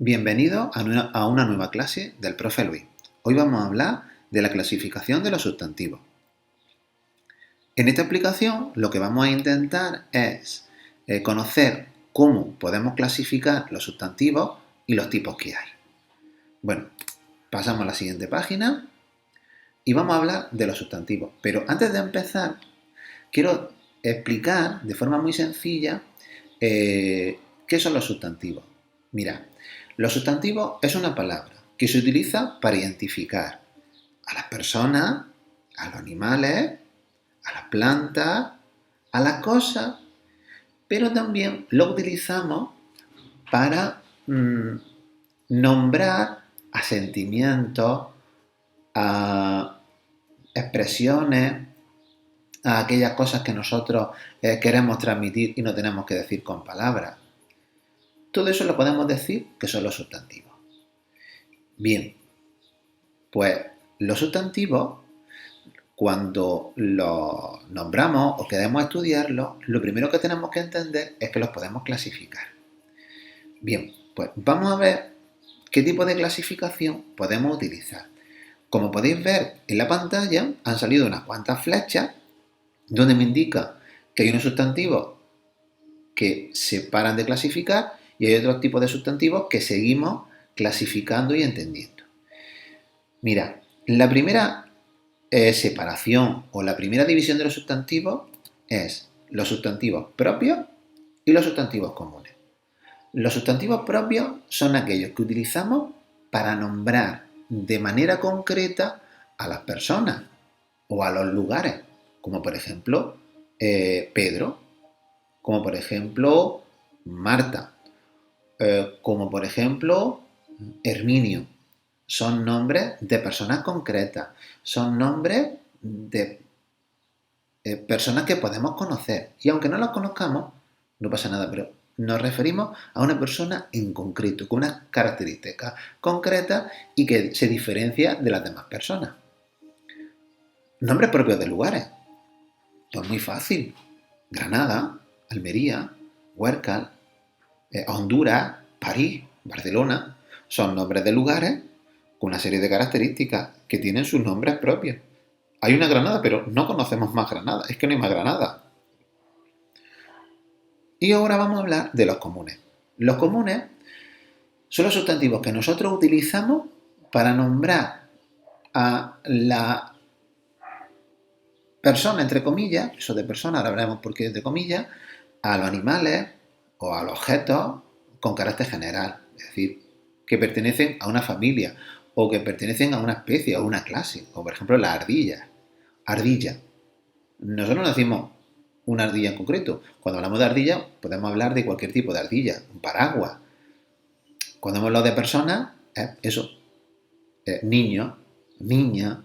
Bienvenido a una nueva clase del profe Luis. Hoy vamos a hablar de la clasificación de los sustantivos. En esta explicación lo que vamos a intentar es conocer cómo podemos clasificar los sustantivos y los tipos que hay. Bueno, pasamos a la siguiente página y vamos a hablar de los sustantivos. Pero antes de empezar, quiero explicar de forma muy sencilla qué son los sustantivos. Mira, los sustantivos es una palabra que se utiliza para identificar a las personas, a los animales, a las plantas, a las cosas, pero también lo utilizamos para nombrar a sentimientos, a expresiones, a aquellas cosas que nosotros queremos transmitir y no tenemos que decir con palabras. Todo eso lo podemos decir que son los sustantivos. Bien, pues los sustantivos, cuando los nombramos o queremos estudiarlos, lo primero que tenemos que entender es que los podemos clasificar. Bien, pues vamos a ver qué tipo de clasificación podemos utilizar. Como podéis ver en la pantalla, han salido unas cuantas flechas donde me indica que hay unos sustantivos que se paran de clasificar y hay otros tipos de sustantivos que seguimos clasificando y entendiendo. Mira, la primera separación o la primera división de los sustantivos es los sustantivos propios y los sustantivos comunes. Los sustantivos propios son aquellos que utilizamos para nombrar de manera concreta a las personas o a los lugares, como por ejemplo Pedro, como por ejemplo Marta, como por ejemplo Herminio. Son nombres de personas concretas, son nombres de personas que podemos conocer. Y aunque no las conozcamos, no pasa nada, pero nos referimos a una persona en concreto, con unas características concretas y que se diferencia de las demás personas. Nombres propios de lugares. Pues muy fácil. Granada, Almería, Huércal, Honduras, París, Barcelona. Son nombres de lugares con una serie de características que tienen sus nombres propios. Hay una Granada, pero no conocemos más Granada. Es que no hay más Granada. Y ahora vamos a hablar de los comunes. Los comunes son los sustantivos que nosotros utilizamos para nombrar a la persona, entre comillas, eso de persona, ahora veremos por qué entre comillas, a los animales o a los objetos con carácter general, es decir, que pertenecen a una familia o que pertenecen a una especie o a una clase, como por ejemplo la ardilla. Ardilla. Nosotros no decimos una ardilla en concreto. Cuando hablamos de ardilla, podemos hablar de cualquier tipo de ardilla, un paraguas. Cuando hemos hablado de personas, eso, niño, niña,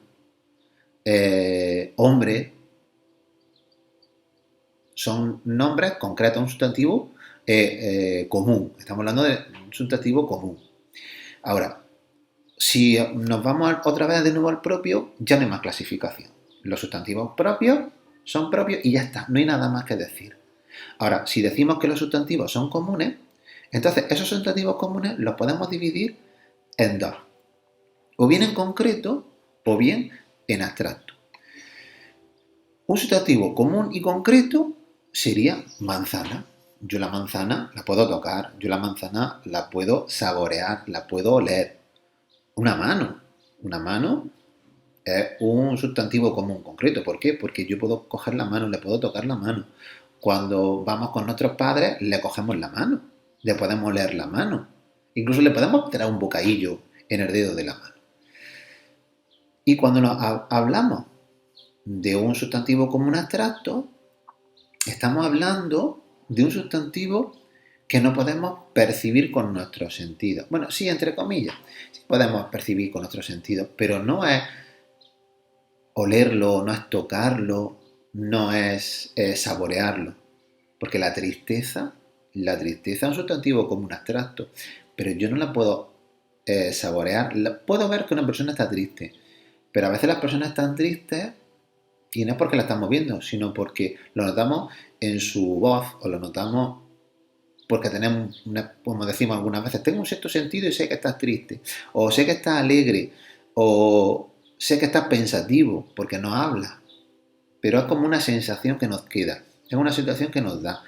hombre, son nombres concretos, un sustantivo común. Estamos hablando de un sustantivo común. Ahora, si nos vamos otra vez de nuevo al propio, ya no hay más clasificación. Los sustantivos propios son propios y ya está, no hay nada más que decir. Ahora, si decimos que los sustantivos son comunes, entonces esos sustantivos comunes los podemos dividir en dos. O bien en concreto o bien en abstracto. Un sustantivo común y concreto sería manzana. Yo la manzana la puedo tocar, yo la manzana la puedo saborear, la puedo oler. Una mano. Una mano es un sustantivo común concreto. ¿Por qué? Porque yo puedo coger la mano, le puedo tocar la mano. Cuando vamos con nuestros padres, le cogemos la mano, le podemos oler la mano. Incluso le podemos tirar un bocadillo en el dedo de la mano. Y cuando hablamos de un sustantivo común abstracto, estamos hablando de un sustantivo que no podemos percibir con nuestros sentidos. Bueno, sí, entre comillas, sí podemos percibir con nuestros sentidos, pero no es olerlo, no es tocarlo, no es saborearlo. Porque la tristeza es un sustantivo común abstracto, pero yo no la puedo saborear. Puedo ver que una persona está triste, pero a veces las personas están tristes y no es porque la estamos viendo, sino porque lo notamos en su voz o lo notamos porque tenemos, como decimos algunas veces, tengo un sexto sentido y sé que estás triste, o sé que estás alegre, o sé que estás pensativo, porque no hablas, pero es como una sensación que nos queda, es una situación que nos da.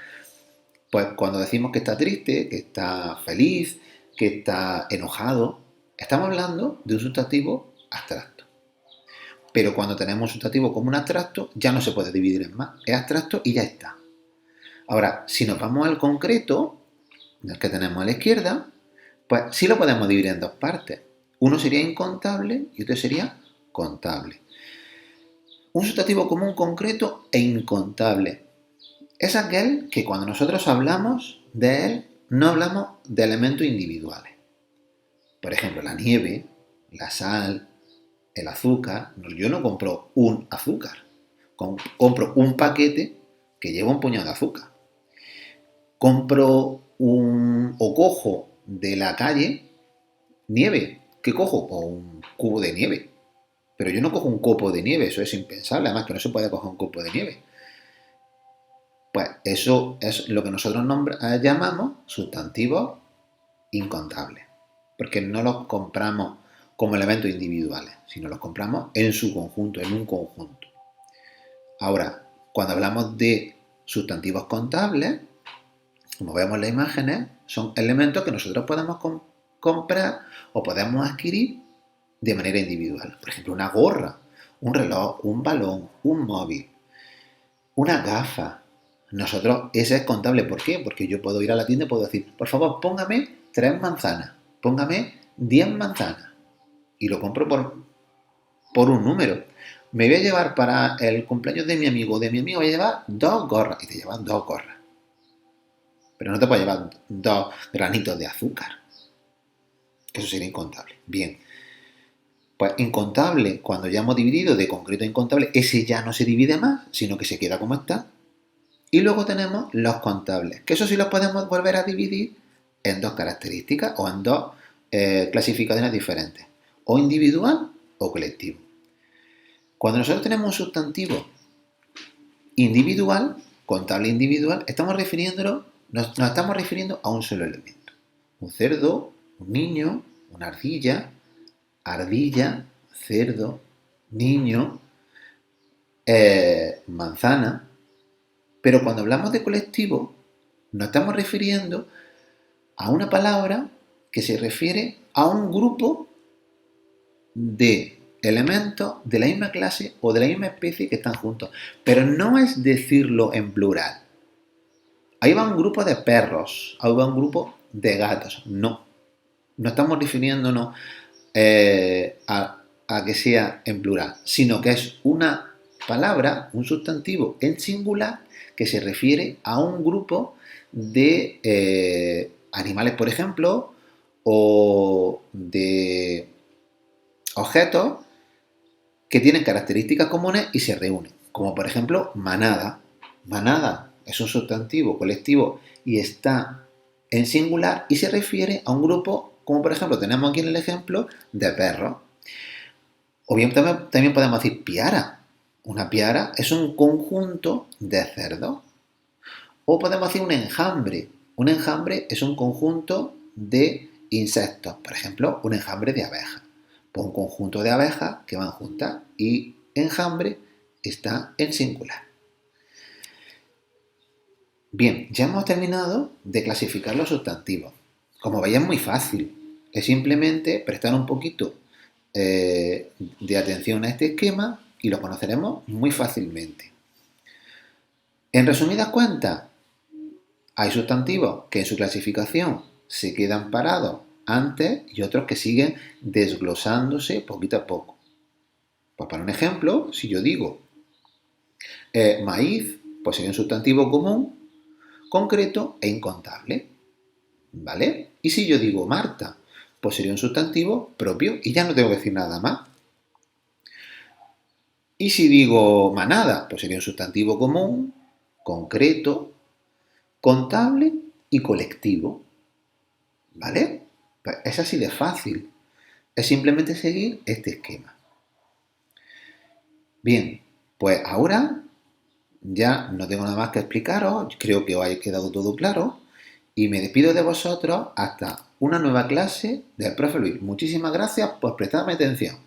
Pues cuando decimos que está triste, que está feliz, que está enojado, estamos hablando de un sustantivo abstracto. Pero cuando tenemos un sustantivo como un abstracto, ya no se puede dividir en más. Es abstracto y ya está. Ahora, si nos vamos al concreto, el que tenemos a la izquierda, pues sí lo podemos dividir en dos partes. Uno sería incontable y otro sería contable. Un sustantivo común concreto e incontable es aquel que cuando nosotros hablamos de él, no hablamos de elementos individuales. Por ejemplo, la nieve, la sal, el azúcar. Yo no compro un azúcar, compro un paquete que lleva un puñado de azúcar. Compro o cojo de la calle nieve. ¿Qué cojo? Pues un cubo de nieve. Pero yo no cojo un copo de nieve, eso es impensable, además que no se puede coger un copo de nieve. Pues eso es lo que nosotros llamamos sustantivos incontables, porque no los compramos como elementos individuales, sino los compramos en su conjunto, en un conjunto. Ahora, cuando hablamos de sustantivos contables, como vemos en las imágenes, son elementos que nosotros podemos comprar o podemos adquirir de manera individual. Por ejemplo, una gorra, un reloj, un balón, un móvil, una gafa. Nosotros, ese es contable. ¿Por qué? Porque yo puedo ir a la tienda y puedo decir, por favor, póngame 3 manzanas, póngame 10 manzanas. Y lo compro por un número. Me voy a llevar para el cumpleaños de mi amigo, voy a llevar 2 gorras. Y te llevas 2 gorras. Pero no te puedes llevar 2 granitos de azúcar. Eso sería incontable. Bien. Pues incontable, cuando ya hemos dividido de concreto a incontable, ese ya no se divide más, sino que se queda como está. Y luego tenemos los contables, que eso sí los podemos volver a dividir en 2 características o en 2 clasificaciones diferentes, o individual o colectivo. Cuando nosotros tenemos un sustantivo individual, contable individual, nos estamos refiriendo a un solo elemento. Un cerdo, un niño, una ardilla, cerdo, niño, manzana. Pero cuando hablamos de colectivo, nos estamos refiriendo a una palabra que se refiere a un grupo de elementos de la misma clase o de la misma especie que están juntos. Pero no es decirlo en plural. Ahí va un grupo de perros, ahí va un grupo de gatos. No. No estamos refiriéndonos a que sea en plural, sino que es una palabra, un sustantivo en singular que se refiere a un grupo de animales, por ejemplo, o de objetos que tienen características comunes y se reúnen, como por ejemplo manada. Manada es un sustantivo colectivo y está en singular y se refiere a un grupo, como por ejemplo tenemos aquí en el ejemplo de perros. O bien también podemos decir piara. Una piara es un conjunto de cerdos. O podemos decir un enjambre. Un enjambre es un conjunto de insectos. Por ejemplo, un enjambre de abejas. Pues un conjunto de abejas que van juntas y enjambre está en singular. Bien, ya hemos terminado de clasificar los sustantivos. Como veis es muy fácil. Es simplemente prestar un poquito de atención a este esquema y lo conoceremos muy fácilmente. En resumidas cuentas, hay sustantivos que en su clasificación se quedan parados antes y otros que siguen desglosándose poquito a poco. Pues para un ejemplo, si yo digo maíz, pues sería un sustantivo común, concreto e incontable. ¿Vale? Y si yo digo Marta, pues sería un sustantivo propio y ya no tengo que decir nada más. Y si digo manada, pues sería un sustantivo común, concreto, contable y colectivo. ¿Vale? Pues es así de fácil. Es simplemente seguir este esquema. Bien, pues ahora ya no tengo nada más que explicaros. Creo que os haya quedado todo claro. Y me despido de vosotros hasta una nueva clase del profe Luis. Muchísimas gracias por prestarme atención.